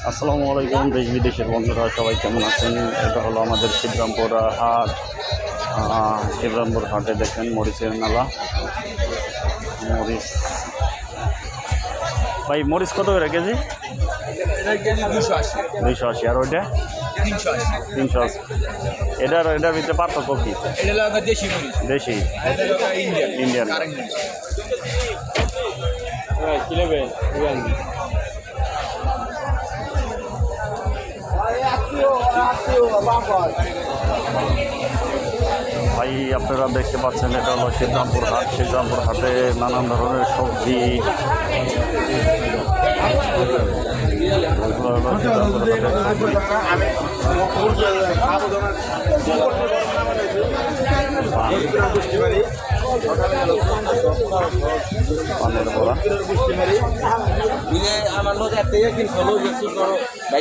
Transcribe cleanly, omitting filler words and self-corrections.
আসসালামু আলাইকুম দেশ বিদেশের বন্ধুরা সবাই কেমন আছেন। এটা হলো আমাদের শিবরামপুর হাট। শিবরামপুর হাটে দেখেন মরিচের মেলা। মরিচ ভাই, মরিচ কত করে কেজি? 280। আর ওইটা 380। এটার ভিতরে পার্থক্য কি? দেশি ইন্ডিয়ান। ভাই, আপনারা দেখতে পাচ্ছেন এটা হলো শিবরামপুর হাট। শিবরামপুর হাটে নানান ধরনের সবজি। পানের বড়া।